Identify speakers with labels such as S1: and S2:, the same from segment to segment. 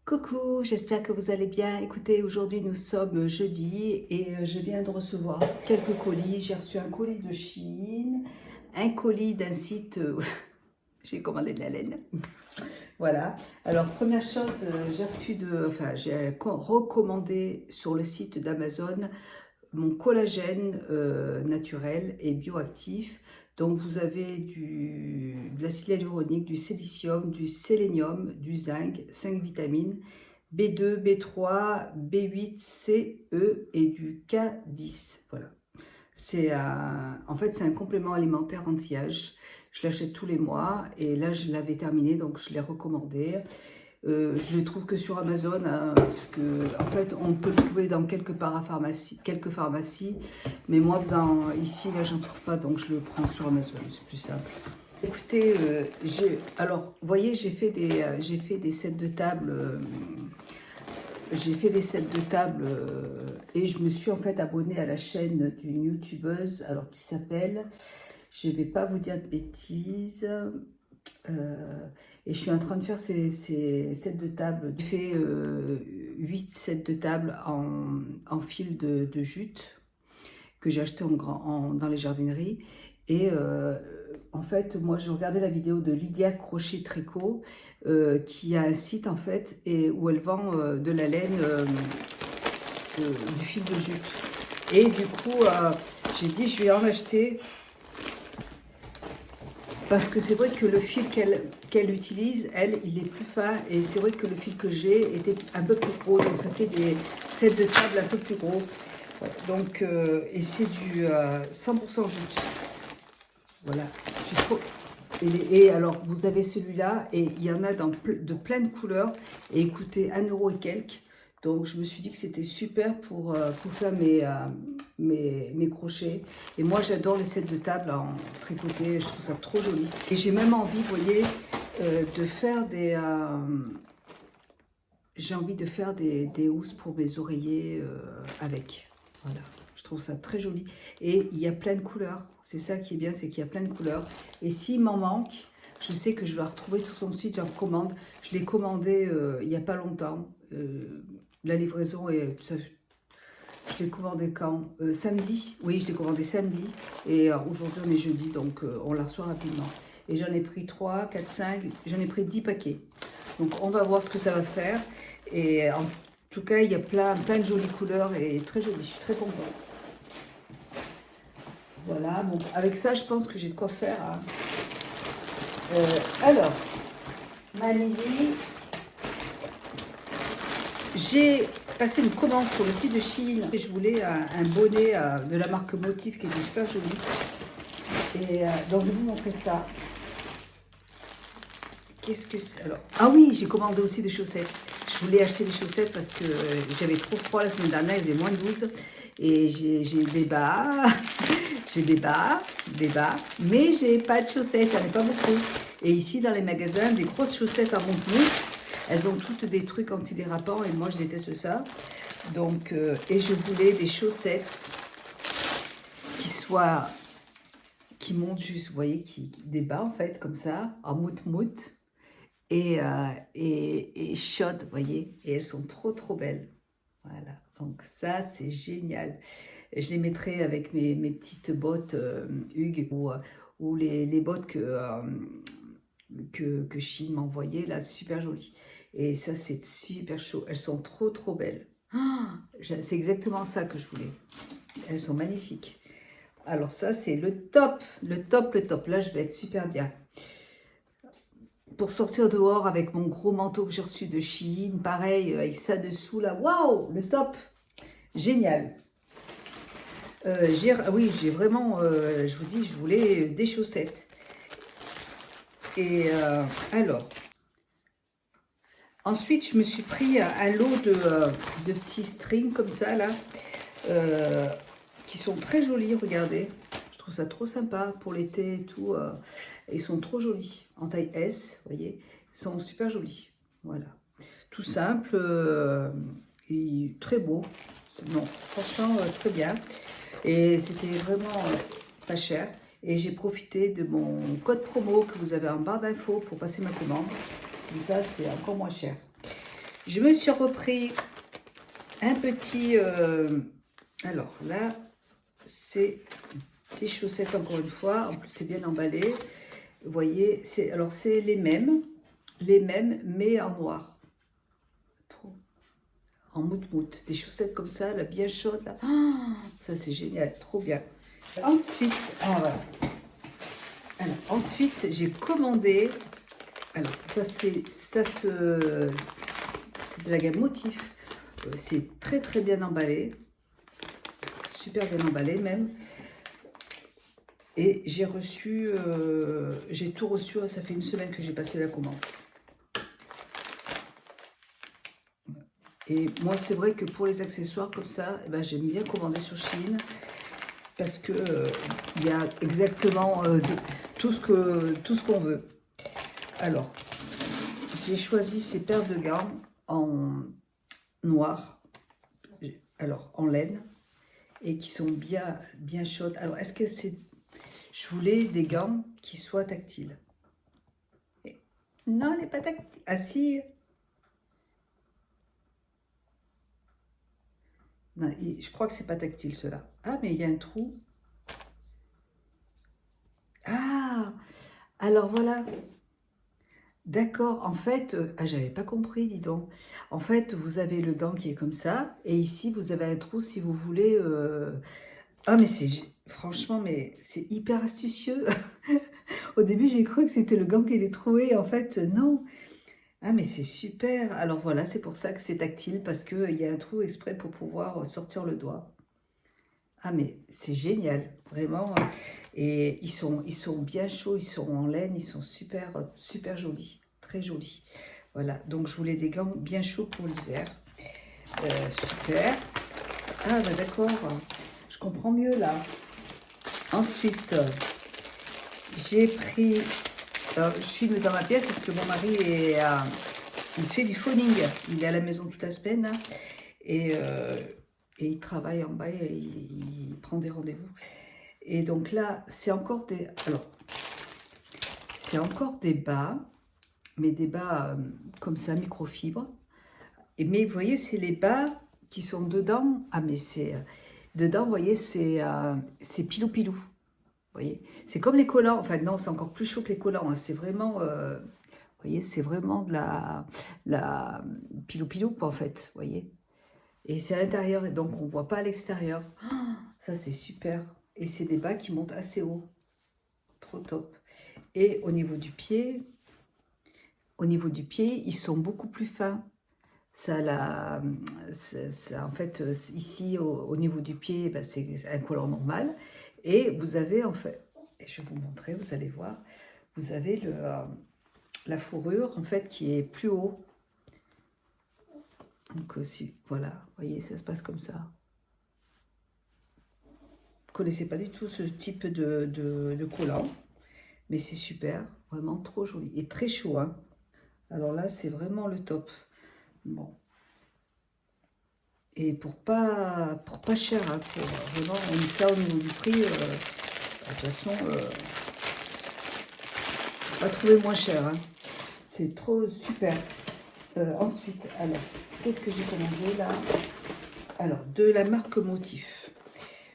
S1: Coucou, j'espère que vous allez bien. Écoutez, aujourd'hui nous sommes jeudi et je viens de recevoir quelques colis. J'ai reçu un colis de Chine, un colis d'un site, j'ai commandé de la laine. Voilà. Alors première chose, j'ai recommandé sur le site d'Amazon mon collagène naturel et bioactif. Donc vous avez de l'acide hyaluronique, du silicium, du sélénium, du zinc, 5 vitamines, B2, B3, B8, C, E et du K10. Voilà. En fait, c'est un complément alimentaire anti-âge. Je l'achète tous les mois et là, je l'avais terminé, donc je l'ai recommandé. Je le trouve que sur Amazon, hein, parce que en fait, on peut le trouver dans quelques pharmacies, mais moi, ici, là, j'en trouve pas, donc je le prends sur Amazon, c'est plus simple. Écoutez, alors, vous voyez, j'ai fait des sets de table. Et je me suis en fait abonnée à la chaîne d'une youtubeuse, alors qui s'appelle, je vais pas vous dire de bêtises. Et je suis en train de faire ces sets de table. J'ai fait 8 sets de table en fil de jute que j'ai acheté dans les jardineries. Et en fait, moi, j'ai regardé la vidéo de Lydia Crochet Tricot qui a un site en fait où elle vend de la laine, du fil de jute. Et du coup, j'ai dit je vais en acheter. Parce que c'est vrai que le fil qu'elle utilise, elle, il est plus fin. Et c'est vrai que le fil que j'ai était un peu plus gros. Donc ça fait des sets de table un peu plus gros. Voilà. Donc, et c'est du 100% jute. Voilà. Je suis trop... Et alors, vous avez celui-là. Et il y en a de plein de couleurs. Et écoutez, 1 € et quelques. Donc, je me suis dit que c'était super pour faire mes crochets. Et moi, j'adore les sets de table en tricoté. Je trouve ça trop joli. Et j'ai même envie, vous voyez, de faire j'ai envie de faire des housses pour mes oreillers avec. Voilà. Je trouve ça très joli. Et il y a plein de couleurs. C'est ça qui est bien, c'est qu'il y a plein de couleurs. Et s'il m'en manque, je sais que je vais la retrouver sur son site, j'en commande. Je l'ai commandé il n'y a pas longtemps. La livraison est... Je l'ai commandé quand samedi. Oui, je l'ai commandé samedi. Et aujourd'hui, on est jeudi, donc on la reçoit rapidement. Et j'en ai pris 3, 4, 5. J'en ai pris 10 paquets. Donc, on va voir ce que ça va faire. Et en tout cas, il y a plein de jolies couleurs et très jolies. Je suis très contente. Voilà. Donc, avec ça, je pense que j'ai de quoi faire. Hein. Alors, Malini, j'ai passé une commande sur le site de Chine et je voulais un bonnet de la marque Motif qui était super joli. Et donc je vais vous montrer ça. Qu'est-ce que c'est alors? Ah oui, j'ai commandé aussi des chaussettes. Je voulais acheter des chaussettes parce que j'avais trop froid la semaine dernière, il faisait moins de 12. Et j'ai des bas, j'ai des bas, mais j'ai pas de chaussettes, il n'y en a pas beaucoup. Et ici dans les magasins, des grosses chaussettes en monte-mousse. Elles ont toutes des trucs antidérapants et moi je déteste ça. Donc, et je voulais des chaussettes qui montent juste, vous voyez, des bas en fait, comme ça, en moute-moute. Et chaudes, vous voyez. Et elles sont trop belles. Voilà. Donc ça, c'est génial. Et je les mettrai avec mes petites bottes Hugues ou les bottes que Chine m'a envoyées, là, super jolies. Et ça, c'est super chaud. Elles sont trop belles. Ah, c'est exactement ça que je voulais. Elles sont magnifiques. Alors ça, c'est le top. Là, je vais être super bien. Pour sortir dehors avec mon gros manteau que j'ai reçu de Chine, pareil, avec ça dessous, là. Waouh, le top. Génial. Oui, j'ai vraiment, je vous dis, je voulais des chaussettes. Et alors, ensuite, je me suis pris un lot de petits strings comme ça, là, qui sont très jolis, regardez. Je trouve ça trop sympa pour l'été et tout. Ils sont trop jolis, en taille S, vous voyez. Ils sont super jolis, voilà. Tout simple et très beau. Non, franchement, très bien. Et c'était vraiment pas cher. Et j'ai profité de mon code promo que vous avez en barre d'infos pour passer ma commande. Et ça, c'est encore moins cher. Je me suis repris un petit... alors là, c'est des chaussettes encore une fois. En plus, c'est bien emballé. Vous voyez, alors c'est les mêmes, mais en noir. Trop. En mout-mout. Des chaussettes comme ça, là, bien chaudes. Là. Oh, ça, c'est génial. Trop bien. Ensuite, voilà. Alors, ensuite, j'ai commandé... Alors, c'est de la gamme Motif. C'est très très bien emballé. Super bien emballé même. Et j'ai reçu... j'ai tout reçu. Ça fait une semaine que j'ai passé la commande. Et moi, c'est vrai que pour les accessoires comme ça, eh ben, j'aime bien commander sur Shein. Parce que il y a exactement tout ce qu'on veut. Alors, j'ai choisi ces paires de gants en noir, alors en laine, et qui sont bien chaudes. Alors, est-ce que c'est... Je voulais des gants qui soient tactiles. Non, elle n'est pas tactile. Ah si. Non, je crois que c'est pas tactile, ceux-là. Ah, mais il y a un trou. Ah, alors voilà. D'accord, en fait, ah, j'avais pas compris, dis donc. En fait, vous avez le gant qui est comme ça, et ici, vous avez un trou si vous voulez. Ah, mais franchement, mais c'est hyper astucieux. Au début, j'ai cru que c'était le gant qui était troué, en fait, non. Ah, mais c'est super. Alors voilà, c'est pour ça que c'est tactile, parce qu'il y a un trou exprès pour pouvoir sortir le doigt. Ah, mais c'est génial, vraiment. Et ils sont bien chauds, ils sont en laine, ils sont super jolis, très jolis. Voilà, donc je voulais des gants bien chauds pour l'hiver. Super. Ah, bah d'accord, je comprends mieux là. Ensuite, j'ai pris... Alors, je suis dans ma pièce parce que mon mari il fait du phoning. Il est à la maison toute la semaine, là, et il travaille en bas et il prend des rendez-vous. Et donc là, c'est encore des... Alors, c'est encore des bas, mais des bas comme ça, microfibre. Mais vous voyez, c'est les bas qui sont dedans. Ah, mais c'est... dedans, vous voyez, c'est pilou-pilou. Vous voyez, c'est comme les collants. Enfin, non, c'est encore plus chaud que les collants. Hein. C'est vraiment... vous voyez, c'est vraiment de la pilou-pilou, quoi, en fait. Vous voyez. Et c'est à l'intérieur, et donc on ne voit pas à l'extérieur. Oh, ça, c'est super. Et c'est des bas qui montent assez haut. Trop top. Et au niveau du pied, ils sont beaucoup plus fins. En fait, ici, au niveau du pied, ben, c'est un collant normal. Et vous avez, en fait, et je vais vous montrer, vous allez voir, vous avez la fourrure, en fait, qui est plus haut. Donc, voilà, vous voyez, ça se passe comme ça. Vous ne connaissez pas du tout ce type de collant, mais c'est super, vraiment trop joli. Et très chaud, hein. Alors là, c'est vraiment le top. Bon. Et pour pas cher, hein, vraiment, on met ça au niveau du prix. De toute façon, pas trouver moins cher. Hein. C'est trop super. Ensuite, alors, qu'est-ce que j'ai commandé là? Alors, de la marque Motif.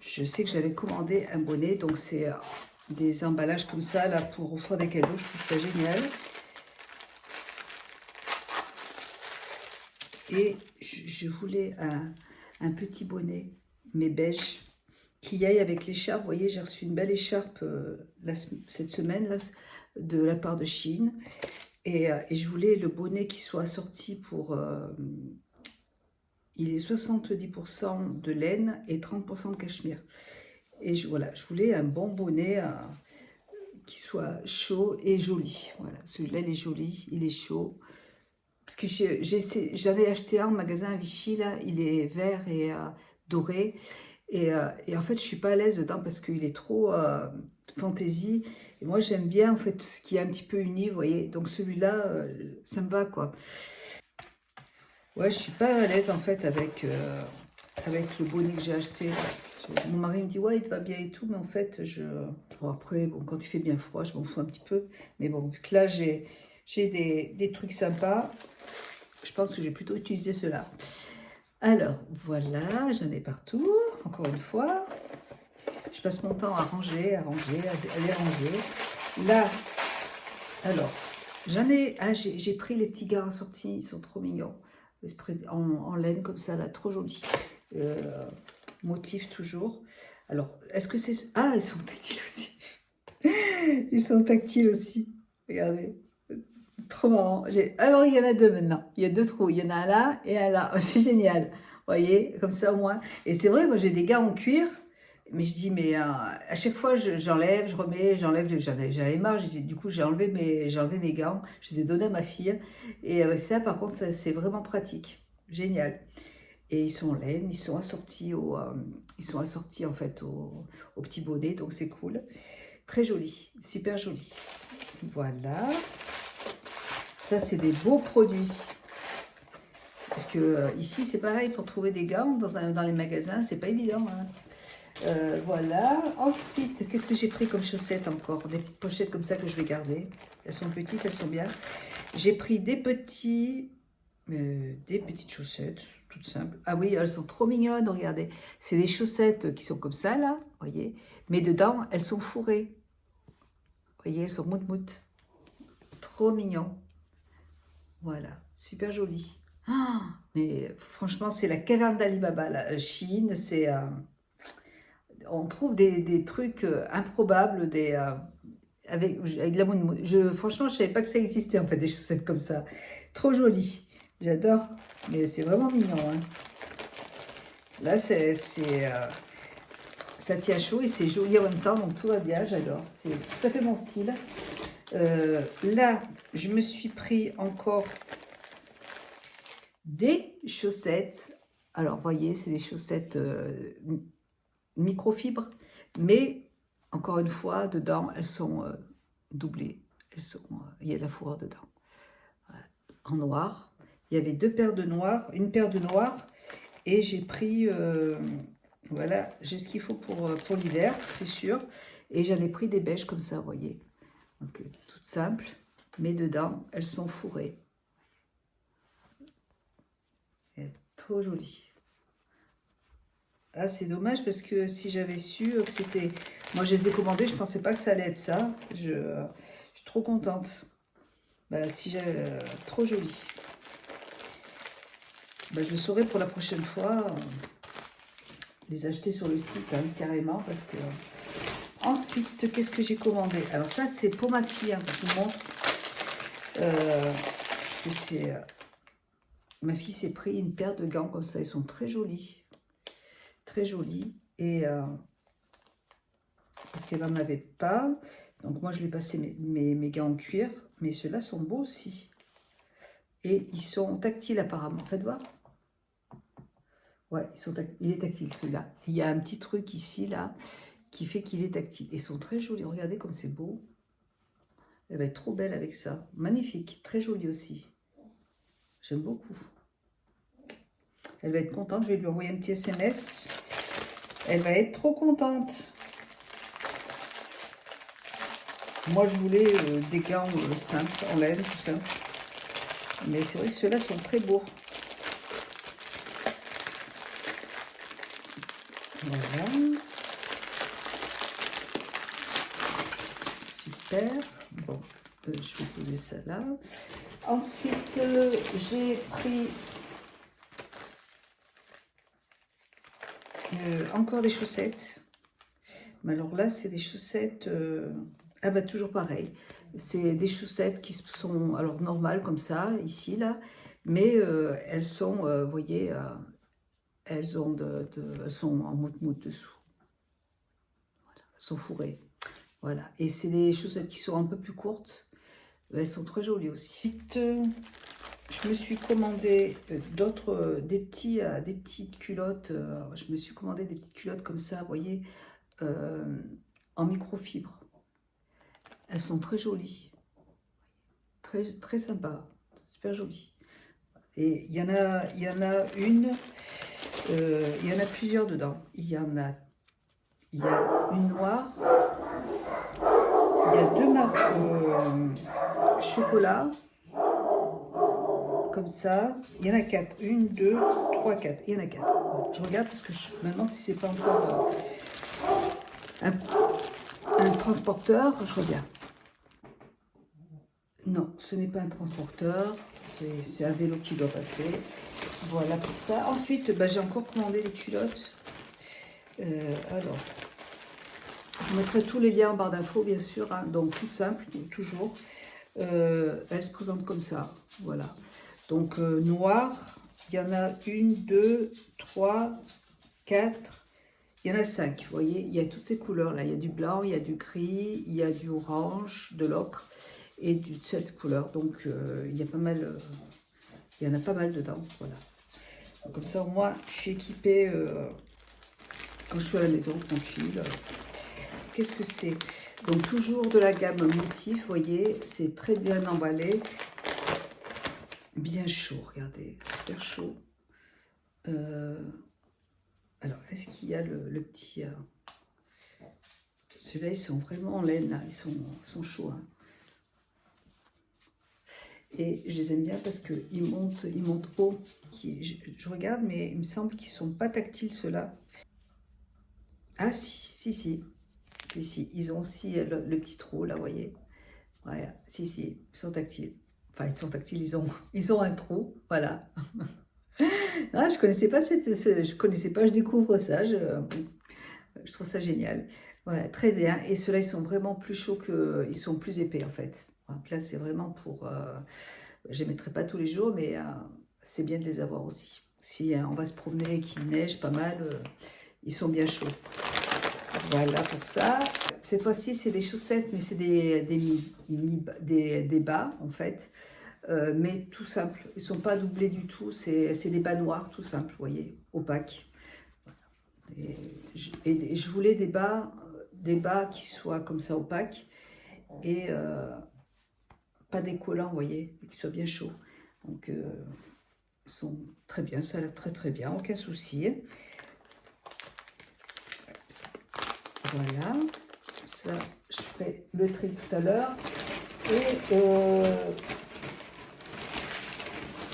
S1: Je sais que j'avais commandé un bonnet, donc c'est des emballages comme ça, là, pour offrir des cadeaux. Je trouve ça génial. Et je voulais un petit bonnet, mais beige, qui aille avec l'écharpe. Vous voyez, j'ai reçu une belle écharpe cette semaine là, de la part de Shein. Et je voulais le bonnet qui soit assorti pour... il est 70% de laine et 30% de cachemire. Et voilà, je voulais un bon bonnet qui soit chaud et joli. Voilà, celui-là, il est joli, il est chaud. Parce que j'en ai acheté un au magasin à Vichy, là, il est vert et doré. Et en fait, je suis pas à l'aise dedans parce qu'il est trop fantaisie. Et moi, j'aime bien, en fait, ce qui est un petit peu uni, vous voyez. Donc celui-là, ça me va, quoi. Ouais, je suis pas à l'aise, en fait, avec le bonnet que j'ai acheté. Mon mari me dit, ouais, il te va bien et tout, mais en fait, Bon, après, bon, quand il fait bien froid, je m'en fous un petit peu. Mais bon, vu que là, j'ai des trucs sympas, je pense que j'ai plutôt utilisé cela. Alors, voilà, j'en ai partout, encore une fois. Je passe mon temps à ranger, à les ranger. Là, alors, j'ai pris les petits gars assortis, ils sont trop mignons. En laine comme ça, là, trop jolis. Motif toujours. Alors, est-ce que c'est... Ah, ils sont tactiles aussi. Ils sont tactiles aussi. Regardez. C'est trop marrant. Alors, il y en a deux maintenant. Il y a deux trous. Il y en a un là et un là. C'est génial. Vous voyez, comme ça au moins. Et c'est vrai, moi j'ai des gars en cuir. Mais je dis, mais à chaque fois, j'enlève, je remets, j'enlève, j'avais marre. Du coup, j'ai enlevé mes gants, je les ai donnés à ma fille. Et ça, par contre, c'est vraiment pratique. Génial. Et ils sont en laine, ils sont assortis en fait au petit bonnet, donc c'est cool. Très joli, super joli. Voilà. Ça, c'est des beaux produits. Parce que ici, c'est pareil, pour trouver des gants dans les magasins, c'est pas évident. Hein. Voilà. Ensuite, qu'est-ce que j'ai pris comme chaussettes encore? Des petites pochettes comme ça que je vais garder. Elles sont petites, elles sont bien. J'ai pris des petites chaussettes, toutes simples. Ah oui, elles sont trop mignonnes, regardez. C'est des chaussettes qui sont comme ça, là, voyez. Mais dedans, elles sont fourrées. Voyez, elles sont mout-mout. Trop mignon. Voilà, super joli. Ah, mais franchement, c'est la caverne d'Alibaba, la Chine, c'est... on trouve des trucs improbables, avec de la moune. Franchement, je ne savais pas que ça existait, en fait, des chaussettes comme ça. Trop jolies. J'adore. Mais c'est vraiment mignon. Hein. Là, ça tient chaud et c'est joli en même temps, donc tout va bien, j'adore. C'est tout à fait mon style. Là, je me suis pris encore des chaussettes. Alors, voyez, c'est des chaussettes microfibre, mais encore une fois, dedans, elles sont doublées. Il y a de la fourrure dedans. Voilà. En noir. Il y avait deux paires de noir, une paire de noir, et j'ai pris, voilà, j'ai ce qu'il faut pour l'hiver, c'est sûr. Et j'en ai pris des beiges comme ça, vous voyez. Donc, toutes simples, mais dedans, elles sont fourrées. Trop jolies. Ah, c'est dommage parce que si j'avais su que c'était... Moi, je les ai commandées, je ne pensais pas que ça allait être ça. Je suis trop contente. Bah, si j'avais... trop joli. Bah, je le saurai pour la prochaine fois. Les acheter sur le site, hein, carrément, parce que... Ensuite, qu'est-ce que j'ai commandé? Alors ça, c'est pour ma fille, hein, je vous montre. Que c'est... ma fille s'est pris une paire de gants comme ça. Ils sont très jolis. Très jolis. Et parce qu'elle n'en avait pas. Donc moi, je lui ai passé mes gants en cuir. Mais ceux-là sont beaux aussi. Et ils sont tactiles apparemment. Faites voir. Ouais, il est tactile celui-là. Il y a un petit truc ici, là, qui fait qu'il est tactile. Ils sont très jolis. Regardez comme c'est beau. Elle va être trop belle avec ça. Magnifique. Très jolie aussi. J'aime beaucoup. Elle va être contente. Je vais lui envoyer un petit SMS. Elle va être trop contente. Moi, je voulais des gants simples, en laine, tout ça. Mais c'est vrai que ceux-là sont très beaux. Voilà. Super. Bon, je vais poser ça là. Ensuite, j'ai pris encore des chaussettes. Mais alors là, c'est des chaussettes... ah bah toujours pareil. C'est des chaussettes qui sont alors normales comme ça, ici, là. Mais elles sont, vous voyez, elles sont en moute-moute dessous. Voilà, elles sont fourrées. Voilà. Et c'est des chaussettes qui sont un peu plus courtes. Elles sont très jolies aussi. Je me suis commandé des petites culottes. Je me suis commandé des petites culottes comme ça, vous voyez, en microfibre. Elles sont très jolies, très, très sympas, super jolies. Et il y en a une, il y en a plusieurs dedans. Il y a une noire, il y a deux marques chocolat, comme ça. Il y en a 4. 1, 2, 3, 4. Il y en a 4. Bon, je regarde parce que je me demande si c'est pas encore un transporteur. Je regarde. Non, ce n'est pas un transporteur. C'est un vélo qui doit passer. Voilà pour ça. Ensuite, bah, j'ai encore commandé les culottes. Alors, je mettrai tous les liens en barre d'infos, bien sûr. Hein, donc, tout simple, toujours. Elle se présente comme ça. Voilà. Donc, noir. Il y en a 1, 2, 3, 4. Il y en a 5. Vous voyez, il y a toutes ces couleurs là. Il y a du blanc, il y a du gris, il y a du orange, de l'ocre et de cette couleur. Donc, il y a pas mal. Il y en a pas mal dedans. Voilà. Donc, comme ça, au moins, je suis équipée quand je suis à la maison, tranquille. Qu'est-ce que c'est? Donc, toujours de la gamme motif, vous voyez, c'est très bien emballé. Bien chaud, regardez, super chaud. Alors, est-ce qu'il y a le petit... Ceux-là, ils sont vraiment en laine, là. Ils sont chauds. Hein. Et je les aime bien parce qu'ils montent haut. Je regarde, mais il me semble qu'ils ne sont pas tactiles, ceux-là. Ah, si. Ils ont aussi le petit trou, là, vous voyez. Voilà, si, ils sont tactiles. Enfin, ils sont tactiles, ils ont un trou, voilà. Ah, je connaissais pas je découvre ça, je trouve ça génial. Voilà, très bien. Et ceux-là, ils sont vraiment plus chauds ils sont plus épais en fait. Donc là, c'est vraiment pour, je les mettrai pas tous les jours, mais c'est bien de les avoir aussi. Si on va se promener et qu'il neige pas mal, ils sont bien chauds. Voilà pour ça. Cette fois-ci, c'est des chaussettes, mais c'est des bas en fait. Mais tout simple, ils ne sont pas doublés du tout, c'est des bas noirs tout simple, vous voyez, opaques. Et je voulais des bas qui soient comme ça opaques et pas décollants, vous voyez, mais qui soient bien chauds. Donc ils sont très bien, ça a l'air très bien, aucun souci. Voilà, ça je ferai le tri tout à l'heure. Et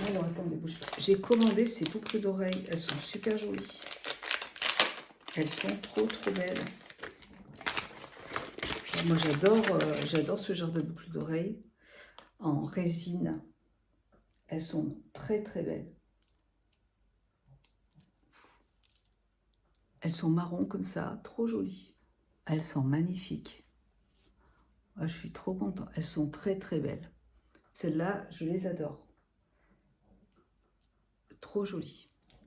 S1: alors, attendez, bouge pas. J'ai commandé ces boucles d'oreilles. Elles sont super jolies. Elles sont trop belles. Moi, j'adore ce genre de boucles d'oreilles en résine. Elles sont très belles. Elles sont marron comme ça, trop jolies. Elles sont magnifiques. Moi, je suis trop contente. Elles sont très belles. Celles-là, je les adore. Trop jolies.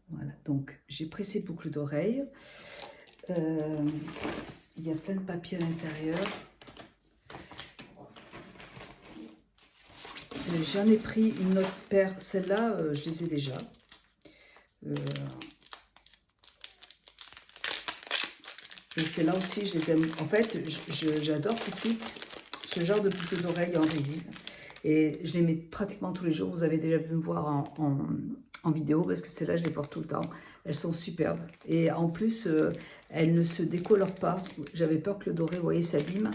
S1: Voilà, donc j'ai pris ces boucles d'oreilles. Il y a plein de papier à l'intérieur. J'en ai pris une autre paire. Celle-là, je les ai déjà. Et celle-là aussi, je les aime. En fait, j'adore tout de suite ce genre de boucles d'oreilles en résine. Et je les mets pratiquement tous les jours. Vous avez déjà pu me voir en vidéo parce que celles-là, je les porte tout le temps. Elles sont superbes. Et en plus, elles ne se décolorent pas. J'avais peur que le doré, vous voyez, s'abîme.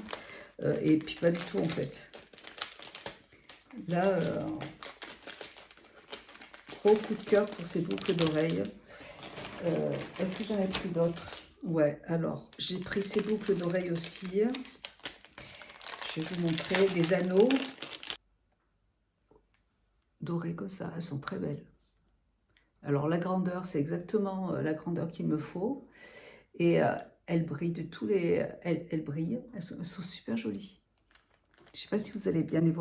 S1: Et puis pas du tout, en fait. Là, gros coup de cœur pour ces boucles d'oreilles. Est-ce que j'en ai pris d'autres? Ouais, alors, j'ai pris ces boucles d'oreilles aussi. Je vais vous montrer des anneaux dorés comme ça. Elles sont très belles. Alors, la grandeur, c'est exactement la grandeur qu'il me faut. Et elles brillent de tous les... Elles brillent. Elles sont super jolies. Je ne sais pas si vous allez bien les voir.